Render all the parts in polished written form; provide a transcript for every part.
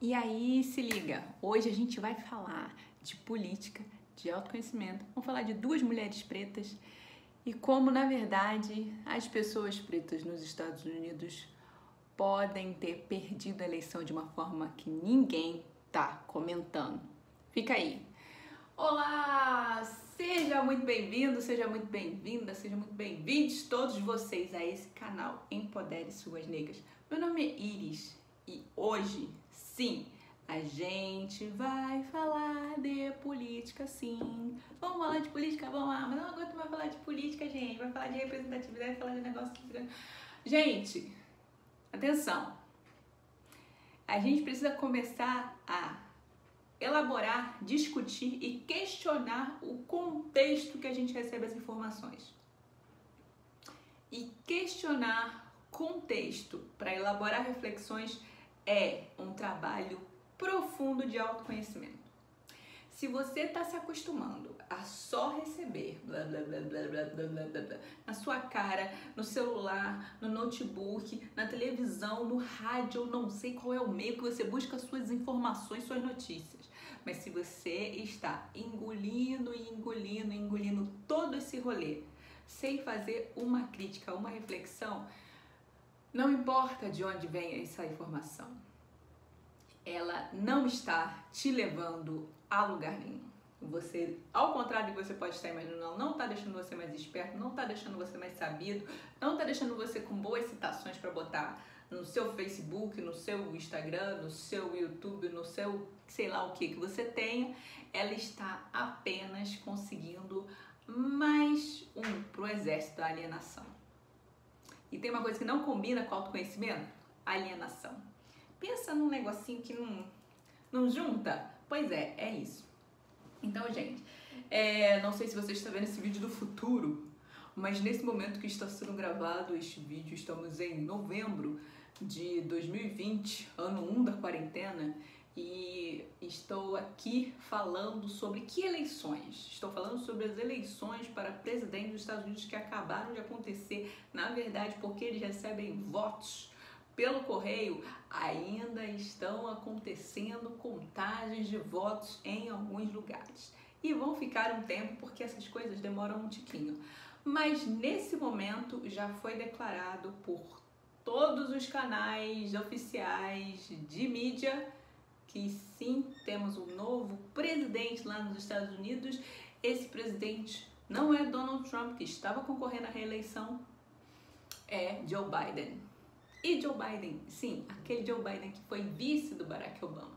E aí, se liga, hoje a gente vai falar de política, de autoconhecimento, vamos falar de duas mulheres pretas e como, na verdade, as pessoas pretas nos Estados Unidos podem ter perdido a eleição de uma forma que ninguém tá comentando. Fica aí. Olá! Seja muito bem-vindo, seja muito bem-vinda, sejam muito bem-vindos todos vocês a esse canal Empodere Suas Negras. Meu nome é Iris e hoje, sim, a gente vai falar de política, sim. Vamos falar de política? Vamos lá, mas não aguento mais falar de política, gente. Vai falar de representatividade, vai falar de negócio que... Gente, atenção! A gente precisa começar a elaborar, discutir e questionar o contexto que a gente recebe as informações. E questionar contexto para elaborar reflexões é um trabalho profundo de autoconhecimento. Se você está se acostumando a só receber blá blá blá blá blá blá blá blá blá na sua cara, no celular, no notebook, na televisão, no rádio, eu não sei qual é o meio que você busca suas informações, suas notícias. Mas se você está engolindo todo esse rolê sem fazer uma crítica, uma reflexão, não importa de onde vem essa informação, ela não está te levando a lugar nenhum. Você, ao contrário do que você pode estar imaginando, ela não está deixando você mais esperto, não está deixando você mais sabido, não está deixando você com boas citações para botar no seu Facebook, no seu Instagram, no seu YouTube, no seu sei lá o que você tenha. Ela está apenas conseguindo mais um pro exército da alienação. E tem uma coisa que não combina com autoconhecimento: alienação. Pensa num negocinho que não junta? Pois é isso. Então, gente, não sei se você está vendo esse vídeo do futuro, mas nesse momento que está sendo gravado este vídeo, estamos em novembro de 2020, ano 1 da quarentena, e estou aqui falando sobre que eleições? Estou falando sobre as eleições para presidente dos Estados Unidos que acabaram de acontecer, na verdade, porque eles recebem votos pelo correio. Ainda estão acontecendo contagens de votos em alguns lugares e vão ficar um tempo porque essas coisas demoram um tiquinho. Mas nesse momento já foi declarado por todos os canais oficiais de mídia que sim, temos um novo presidente lá nos Estados Unidos. Esse presidente não é Donald Trump, que estava concorrendo à reeleição, é Joe Biden. E Joe Biden, sim, aquele Joe Biden que foi vice do Barack Obama.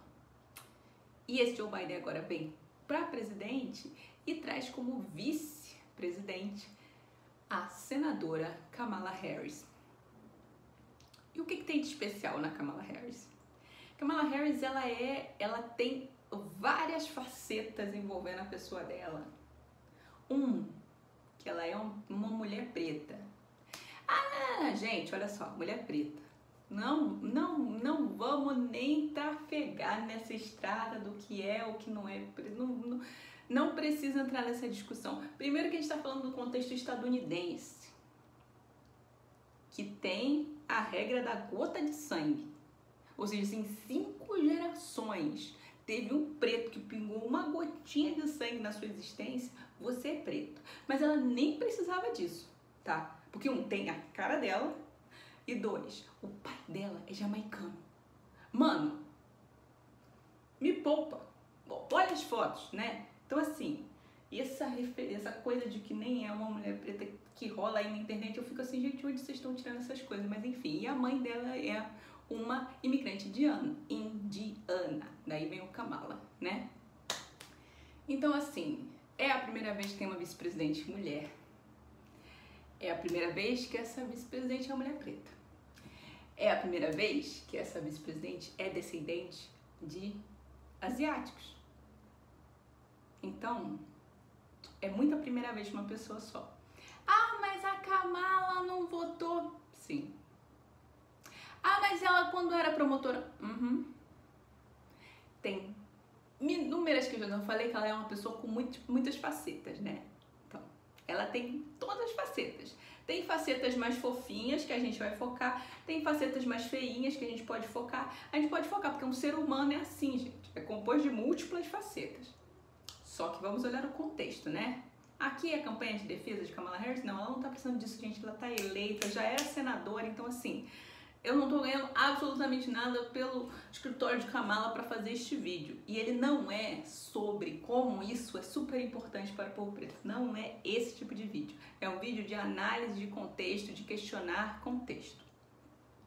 E esse Joe Biden agora vem para presidente e traz como vice-presidente a senadora Kamala Harris. E o que tem de especial na Kamala Harris? Kamala Harris, ela tem várias facetas envolvendo a pessoa dela. Que ela é uma mulher preta. Gente, olha só, mulher preta. Não vamos nem trafegar nessa estrada do que é ou que não é. Não precisa entrar nessa discussão. Primeiro que a gente está falando do contexto estadunidense, que tem a regra da gota de sangue. Ou seja, em 5 gerações teve um preto que pingou uma gotinha de sangue na sua existência, você é preto. Mas ela nem precisava disso, tá? Porque tem a cara dela e 2, o pai dela é jamaicano. Mano, me poupa. Olha as fotos, né? Então assim, essa coisa de que nem é uma mulher preta que rola aí na internet, eu fico assim, gente, onde vocês estão tirando essas coisas? Mas enfim, e a mãe dela é uma imigrante indiana. Daí vem o Kamala, né? Então assim, é a primeira vez que tem uma vice-presidente mulher. É a primeira vez que essa vice-presidente é uma mulher preta. É a primeira vez que essa vice-presidente é descendente de asiáticos. Então, é muita primeira vez de uma pessoa só. Mas a Kamala não votou. Sim. Mas ela quando era promotora... Tem inúmeras questões. Eu falei que ela é uma pessoa com muitas facetas, né? Então, ela tem todas as facetas. Tem facetas mais fofinhas que a gente vai focar, tem facetas mais feinhas que a gente pode focar. A gente pode focar porque um ser humano é assim, gente, é composto de múltiplas facetas. Só que vamos olhar o contexto, né? Aqui a campanha de defesa de Kamala Harris, não, ela não tá precisando disso, gente, ela tá eleita, já era senadora, então assim, eu não tô ganhando absolutamente nada pelo escritório de Kamala para fazer este vídeo. E ele não é sobre como isso é super importante para o povo preto. Não é esse tipo de vídeo. É um vídeo de análise de contexto, de questionar contexto.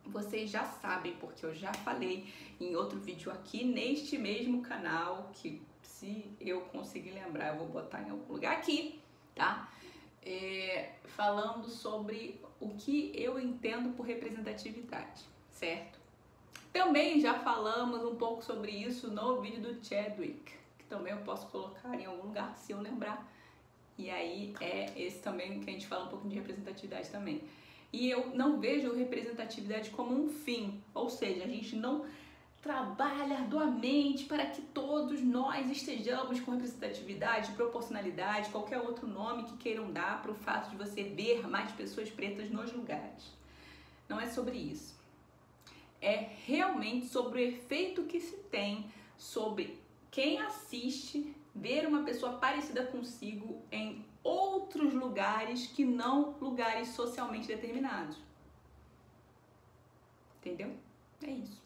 Vocês já sabem, porque eu já falei em outro vídeo aqui neste mesmo canal, que se eu conseguir lembrar, eu vou botar em algum lugar aqui, tá? Falando sobre o que eu entendo por representatividade, certo? Também já falamos um pouco sobre isso no vídeo do Chadwick, que também eu posso colocar em algum lugar se eu lembrar. E aí é esse também que a gente fala um pouco de representatividade também. E eu não vejo representatividade como um fim, ou seja, a gente não trabalha arduamente para que todos nós estejamos com representatividade, proporcionalidade, qualquer outro nome que queiram dar para o fato de você ver mais pessoas pretas nos lugares. Não é sobre isso. É realmente sobre o efeito que se tem sobre quem assiste ver uma pessoa parecida consigo em outros lugares que não lugares socialmente determinados. Entendeu? É isso.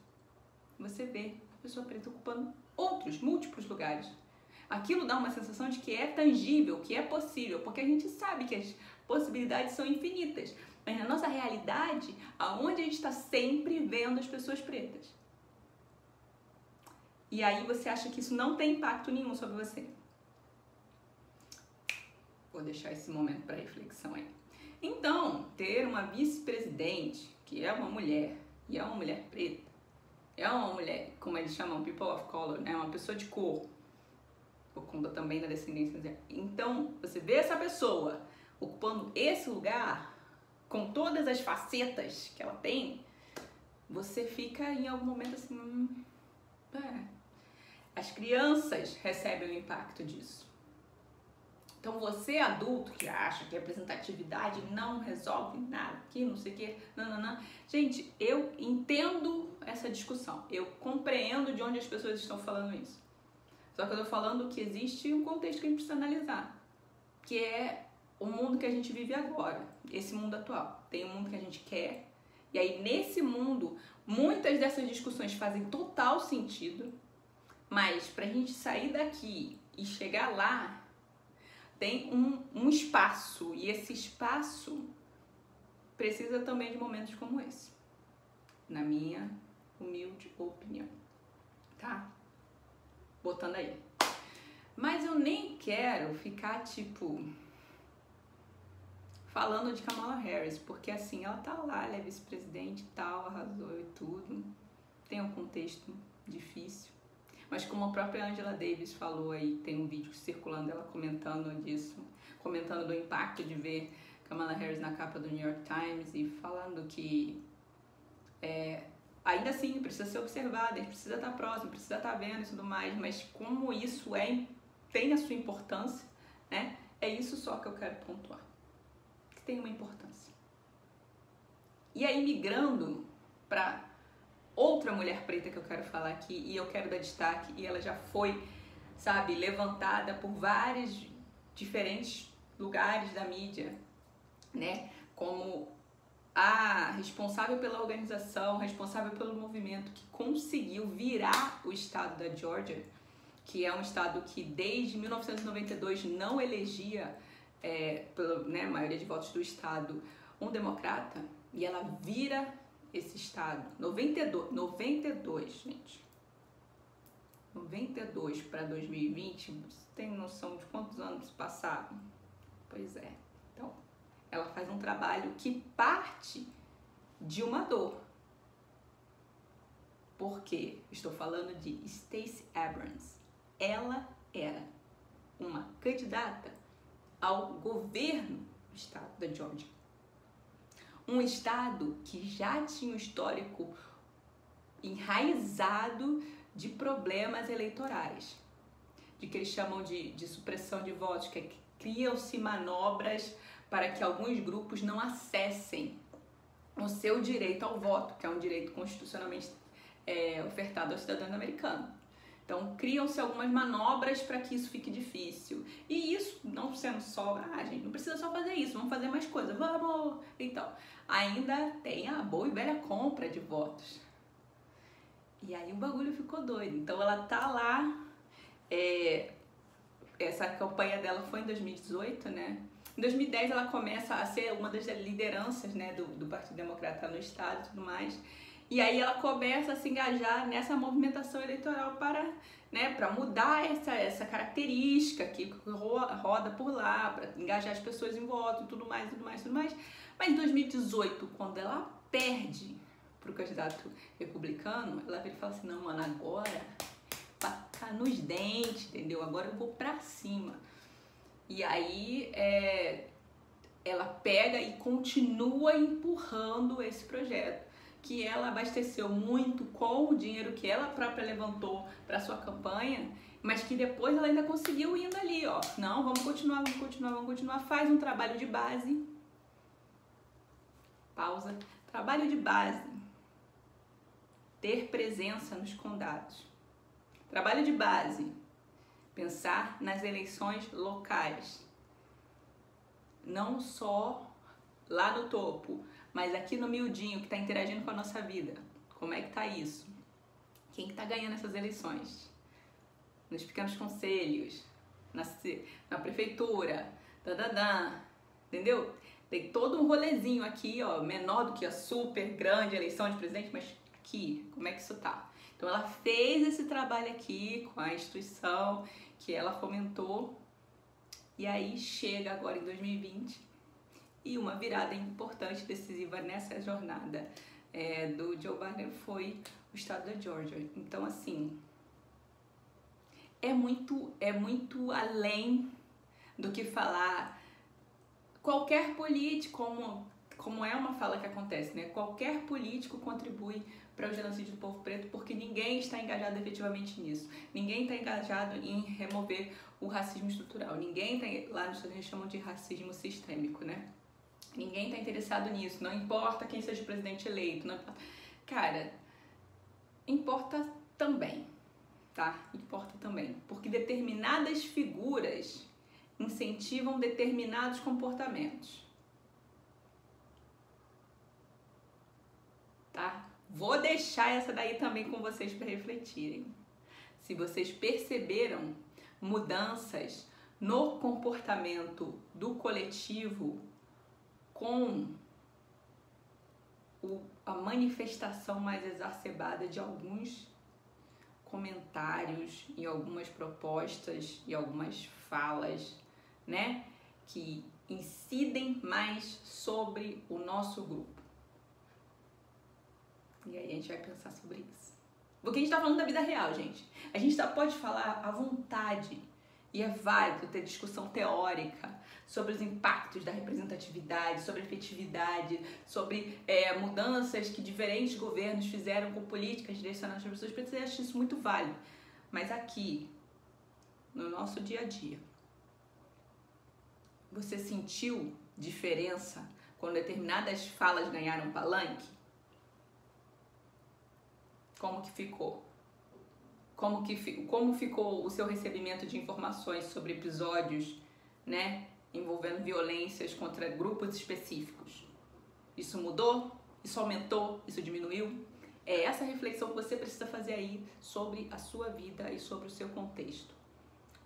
Você vê a pessoa preta ocupando outros, múltiplos lugares. Aquilo dá uma sensação de que é tangível, que é possível, porque a gente sabe que as possibilidades são infinitas. Mas na nossa realidade, aonde a gente está sempre vendo as pessoas pretas. E aí você acha que isso não tem impacto nenhum sobre você. Vou deixar esse momento para reflexão aí. Então, ter uma vice-presidente que é uma mulher, e é uma mulher preta, é uma mulher, como eles chamam, people of color, né? Uma pessoa de cor, por conta também da descendência. Então, você vê essa pessoa ocupando esse lugar, com todas as facetas que ela tem, você fica em algum momento assim, As crianças recebem o impacto disso. Então você adulto que acha que representatividade não resolve nada, que não sei o que, não. Gente, eu entendo essa discussão, eu compreendo de onde as pessoas estão falando isso. Só que eu tô falando que existe um contexto que a gente precisa analisar, que é o mundo que a gente vive agora, esse mundo atual. Tem um mundo que a gente quer, e aí nesse mundo, muitas dessas discussões fazem total sentido, mas pra gente sair daqui e chegar lá, tem um espaço, e esse espaço precisa também de momentos como esse, na minha humilde opinião, tá? Botando aí. Mas eu nem quero ficar, tipo, falando de Kamala Harris, porque assim, ela tá lá, ela é vice-presidente e tal, arrasou e tudo, tem um contexto difícil. Mas como a própria Angela Davis falou aí, tem um vídeo circulando dela comentando disso, comentando do impacto de ver Kamala Harris na capa do New York Times e falando que ainda assim precisa ser observada, a gente precisa estar próximo, precisa estar vendo e tudo mais, mas como isso tem a sua importância, né? É isso só que eu quero pontuar, que tem uma importância. E aí, migrando para outra mulher preta que eu quero falar aqui, e eu quero dar destaque, e ela já foi, sabe, levantada por vários diferentes lugares da mídia, né, como a responsável pela organização, responsável pelo movimento que conseguiu virar o estado da Georgia, que é um estado que desde 1992 não elegia, pela maioria de votos do estado, um democrata, e ela vira esse estado, 92, gente. 92 para 2020, você tem noção de quantos anos passaram? Pois é. Então, ela faz um trabalho que parte de uma dor. Por quê? Estou falando de Stacey Abrams. Ela era uma candidata ao governo do estado da Georgia. Um estado que já tinha um histórico enraizado de problemas eleitorais, de que eles chamam de supressão de votos, que criam-se manobras para que alguns grupos não acessem o seu direito ao voto, que é um direito constitucionalmente ofertado aos cidadãos americanos. Então, criam-se algumas manobras para que isso fique difícil. E isso não sendo só, gente, não precisa só fazer isso, vamos fazer mais coisas, vamos! Então, ainda tem a boa e velha compra de votos. E aí o bagulho ficou doido. Então, ela tá lá, essa campanha dela foi em 2018, né? Em 2010 ela começa a ser uma das lideranças, né, do Partido Democrata no estado e tudo mais. E aí ela começa a se engajar nessa movimentação eleitoral para mudar essa característica que roda por lá, para engajar as pessoas em voto e tudo mais. Mas em 2018, quando ela perde para o candidato republicano, ela vira e fala assim, não, mano, agora tá nos dentes, entendeu? Agora eu vou pra cima. E aí ela pega e continua empurrando esse projeto que ela abasteceu muito com o dinheiro que ela própria levantou para sua campanha, mas que depois ela ainda conseguiu indo ali, ó. Não, vamos continuar. Faz um trabalho de base. Pausa. Trabalho de base. Ter presença nos condados. Trabalho de base. Pensar nas eleições locais. Não só lá no topo, mas aqui no miudinho que está interagindo com a nossa vida. Como é que tá isso? Quem que tá ganhando essas eleições? Nos pequenos conselhos, na prefeitura, entendeu? Tem todo um rolezinho aqui, ó, menor do que a super grande eleição de presidente, mas aqui, como é que isso tá? Então ela fez esse trabalho aqui com a instituição que ela fomentou, e aí chega agora em 2020 e uma virada importante, decisiva nessa jornada do Joe Biden foi o estado da Georgia. Então, assim, é muito além do que falar qualquer político, como é uma fala que acontece, né? Qualquer político contribui para o genocídio do povo preto, porque ninguém está engajado efetivamente nisso. Ninguém está engajado em remover o racismo estrutural. Ninguém está, lá nos Estados Unidos chamam de racismo sistêmico, né? Ninguém está interessado nisso. Não importa quem seja o presidente eleito. Não importa. Cara, importa também, tá? Importa também. Porque determinadas figuras incentivam determinados comportamentos. Tá? Vou deixar essa daí também com vocês para refletirem. Se vocês perceberam mudanças no comportamento do coletivo com a manifestação mais exacerbada de alguns comentários e algumas propostas e algumas falas, né, que incidem mais sobre o nosso grupo. E aí a gente vai pensar sobre isso. Porque a gente tá falando da vida real, gente. A gente pode falar à vontade, e é válido ter discussão teórica sobre os impactos da representatividade, sobre a efetividade, sobre mudanças que diferentes governos fizeram com políticas direcionadas às pessoas pretas. Eu acho isso muito válido. Mas aqui, no nosso dia a dia, você sentiu diferença quando determinadas falas ganharam palanque? Como que ficou? Como ficou o seu recebimento de informações sobre episódios, né, envolvendo violências contra grupos específicos? Isso mudou? Isso aumentou? Isso diminuiu? É essa reflexão que você precisa fazer aí sobre a sua vida e sobre o seu contexto.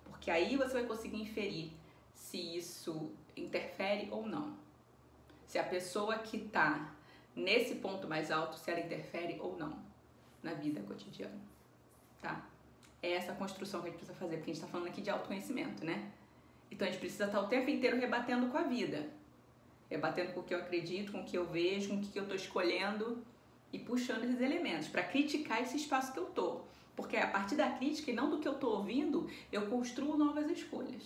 Porque aí você vai conseguir inferir se isso interfere ou não. Se a pessoa que está nesse ponto mais alto, se ela interfere ou não na vida cotidiana, tá? É essa construção que a gente precisa fazer, porque a gente tá falando aqui de autoconhecimento, né? Então a gente precisa estar o tempo inteiro rebatendo com a vida. Rebatendo com o que eu acredito, com o que eu vejo, com o que eu tô escolhendo e puxando esses elementos para criticar esse espaço que eu tô. Porque a partir da crítica e não do que eu tô ouvindo, eu construo novas escolhas.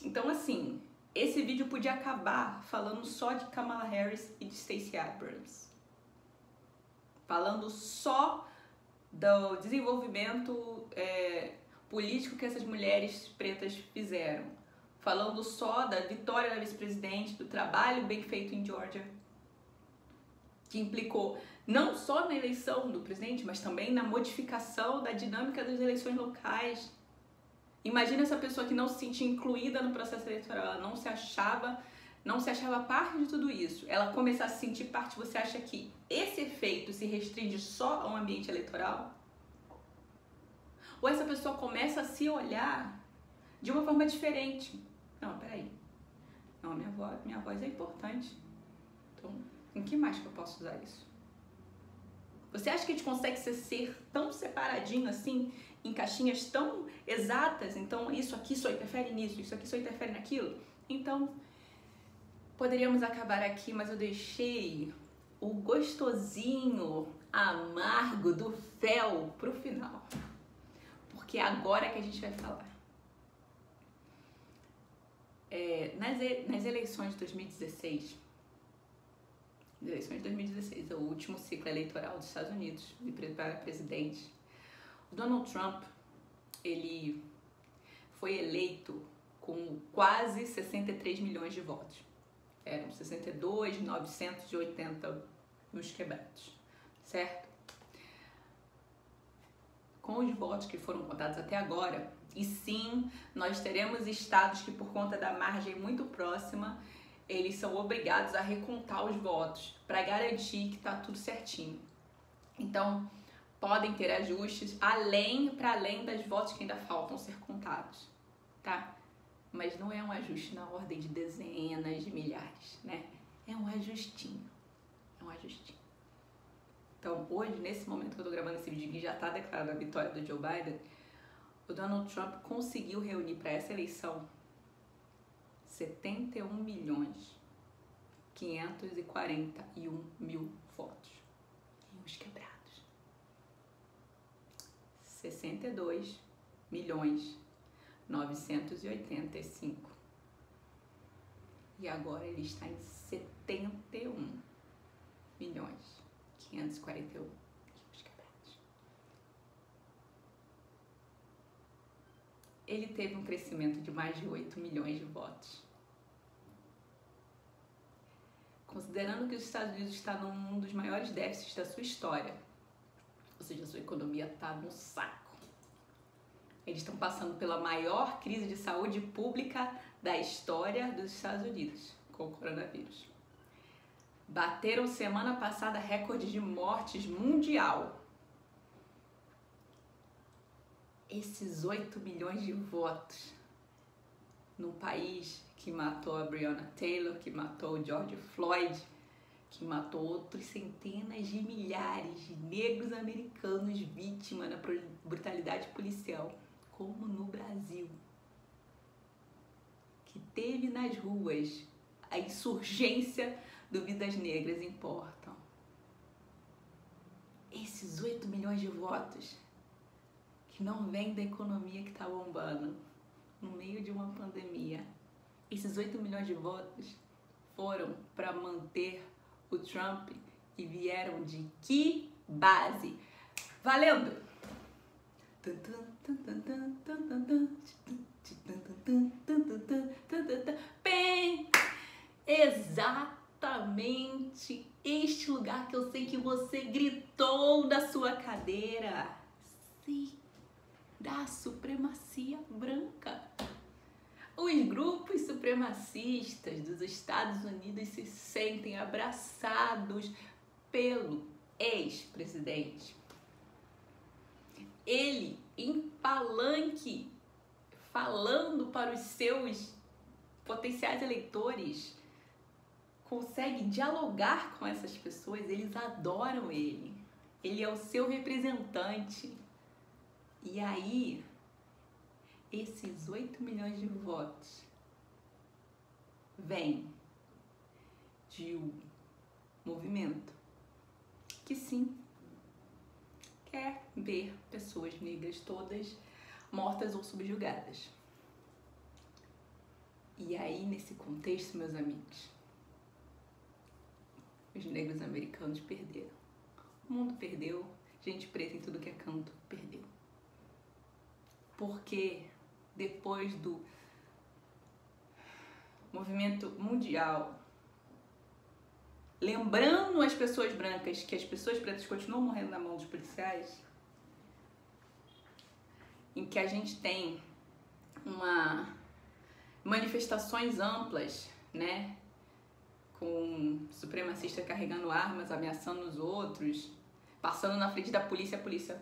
Então, assim, esse vídeo podia acabar falando só de Kamala Harris e de Stacey Abrams. Falando só do desenvolvimento político que essas mulheres pretas fizeram. falando só da vitória da vice-presidente, do trabalho bem feito em Georgia, que implicou não só na eleição do presidente, mas também na modificação da dinâmica das eleições locais. Imagina essa pessoa que não se sentia incluída no processo eleitoral, ela não se achava parte de tudo isso. Ela começar a se sentir parte, você acha que esse efeito se restringe só ao ambiente eleitoral? Ou essa pessoa começa a se olhar de uma forma diferente? Não, peraí. Não, minha voz é importante. Então, em que mais que eu posso usar isso? Você acha que a gente consegue ser tão separadinho assim, em caixinhas tão exatas? Então, isso aqui só interfere nisso, isso aqui só interfere naquilo? Então, poderíamos acabar aqui, mas eu deixei o gostosinho amargo do fel pro final. Porque é agora que a gente vai falar. Nas eleições de 2016, é o último ciclo eleitoral dos Estados Unidos, para presidente, o Donald Trump, ele foi eleito com quase 63 milhões de votos. Eram 62.980 nos quebrados, certo? Com os votos que foram contados até agora, e sim, nós teremos estados que, por conta da margem muito próxima, eles são obrigados a recontar os votos para garantir que está tudo certinho. Então, podem ter ajustes para além das votos que ainda faltam ser contados, tá? Mas não é um ajuste na ordem de dezenas de milhares, né? É um ajustinho, Então, hoje, nesse momento que eu tô gravando esse vídeo, que já tá declarada a vitória do Joe Biden, o Donald Trump conseguiu reunir para essa eleição 71.541.000 votos. E os quebrados. 62.985. E agora ele está em 71.541.000 os quebrados. Ele teve um crescimento de mais de 8 milhões de votos. Considerando que os Estados Unidos está num dos maiores déficits da sua história, ou seja, a sua economia está no saco. Eles estão passando pela maior crise de saúde pública da história dos Estados Unidos, com o coronavírus. Bateram semana passada recorde de mortes mundial. Esses 8 milhões de votos num país que matou a Breonna Taylor, que matou o George Floyd, que matou outros centenas de milhares de negros americanos vítimas da brutalidade policial, como no Brasil, que teve nas ruas a insurgência do Vidas Negras Importam. Esses 8 milhões de votos que não vêm da economia que está bombando no meio de uma pandemia, esses 8 milhões de votos foram para manter o Trump e vieram de que base? Valendo! Bem, exatamente este lugar que eu sei que você gritou da sua cadeira. Sim, da supremacia branca. Os grupos supremacistas dos Estados Unidos se sentem abraçados pelo ex-presidente. Ele, em palanque, falando para os seus potenciais eleitores, consegue dialogar com essas pessoas, eles adoram ele. Ele é o seu representante. E aí, esses 8 milhões de votos vêm de um movimento que sim quer ver pessoas negras todas mortas ou subjugadas. E aí, nesse contexto, meus amigos, os negros americanos perderam. O mundo perdeu, gente preta em tudo que é canto perdeu. Porque depois do movimento mundial, lembrando as pessoas brancas que as pessoas pretas continuam morrendo na mão dos policiais, em que a gente tem manifestações amplas, né, com supremacistas carregando armas, ameaçando os outros, passando na frente da polícia, a polícia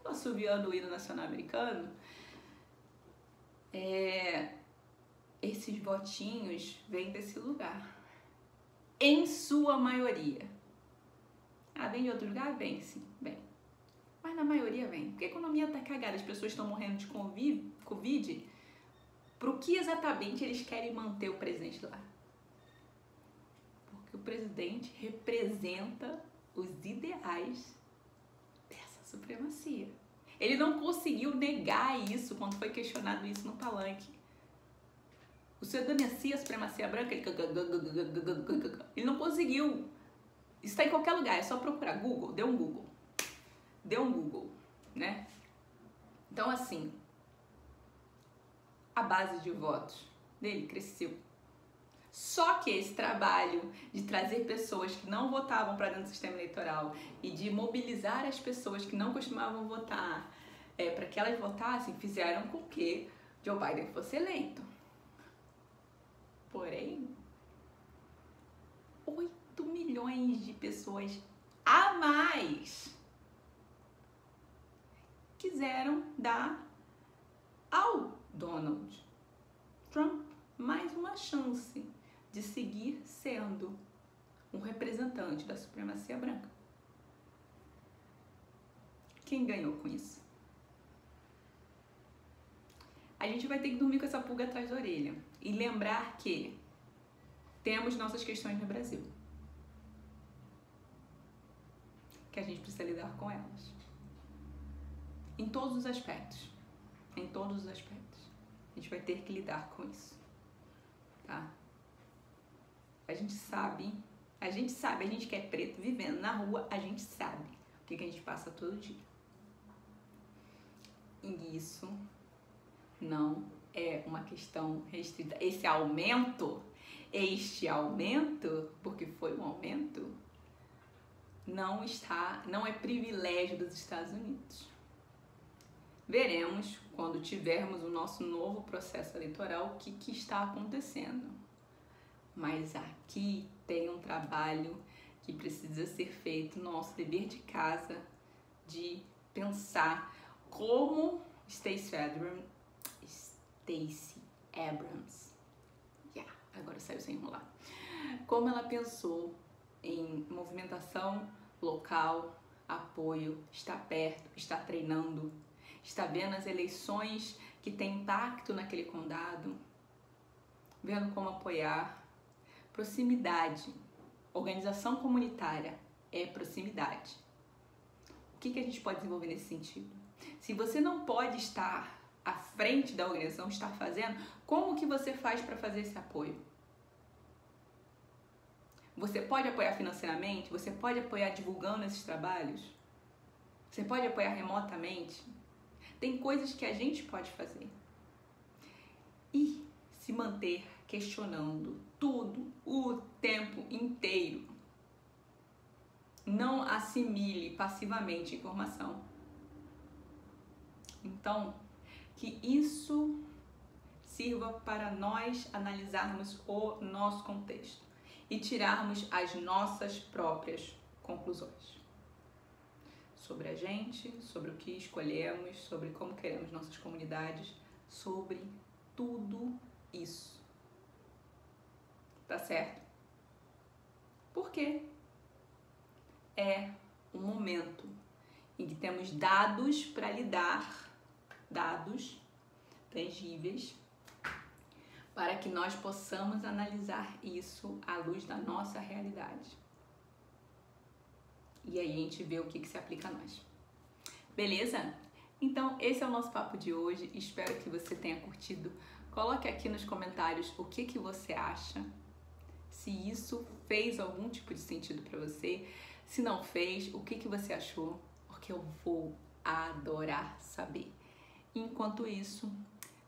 assoviando o hino nacional americano. Esses votinhos vêm desse lugar, em sua maioria. Vem de outro lugar? Vem, sim, vem. Mas na maioria vem. Porque a economia tá cagada, as pessoas estão morrendo de Covid. Pro que exatamente eles querem manter o presidente lá? Porque o presidente representa os ideais dessa supremacia. Ele não conseguiu negar isso quando foi questionado isso no palanque. O senhor denuncia a supremacia branca? Ele não conseguiu. Isso está em qualquer lugar, é só procurar. Google, dê um Google, né? Então, assim, a base de votos dele cresceu. Só que esse trabalho de trazer pessoas que não votavam para dentro do sistema eleitoral e de mobilizar as pessoas que não costumavam votar para que elas votassem, fizeram com que Joe Biden fosse eleito. Porém, 8 milhões de pessoas a mais quiseram dar ao Donald Trump mais uma chance de seguir sendo um representante da supremacia branca. Quem ganhou com isso? A gente vai ter que dormir com essa pulga atrás da orelha e lembrar que temos nossas questões no Brasil, que a gente precisa lidar com elas. Em todos os aspectos. Em todos os aspectos. A gente vai ter que lidar com isso. Tá? A gente sabe, a gente que é preto vivendo na rua, a gente sabe o que a gente passa todo dia. E isso não é uma questão restrita. Este aumento, porque foi um aumento, não é privilégio dos Estados Unidos. Veremos, quando tivermos o nosso novo processo eleitoral, o que está acontecendo. Mas aqui tem um trabalho que precisa ser feito, nosso dever de casa, de pensar como Stacey Abrams, agora saiu sem enrolar, como ela pensou em movimentação local, apoio, está perto, está treinando, está vendo as eleições que têm impacto naquele condado, vendo como apoiar. Proximidade, organização comunitária é proximidade. O que a gente pode desenvolver nesse sentido? Se você não pode estar à frente da organização, estar fazendo, como que você faz para fazer esse apoio? Você pode apoiar financeiramente? Você pode apoiar divulgando esses trabalhos? Você pode apoiar remotamente? Tem coisas que a gente pode fazer. E se manter questionando tudo o tempo inteiro. Não assimile passivamente informação. Então, que isso sirva para nós analisarmos o nosso contexto e tirarmos as nossas próprias conclusões sobre a gente, sobre o que escolhemos, sobre como queremos nossas comunidades, sobre tudo isso. Tá certo? Porque é um momento em que temos dados para lidar, dados tangíveis, para que nós possamos analisar isso à luz da nossa realidade. E aí a gente vê o que se aplica a nós. Beleza? Então, esse é o nosso papo de hoje. Espero que você tenha curtido. Coloque aqui nos comentários o que você acha. Se isso fez algum tipo de sentido para você. Se não fez, o que você achou? Porque eu vou adorar saber. Enquanto isso,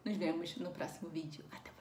Nos vemos no próximo vídeo. Até mais!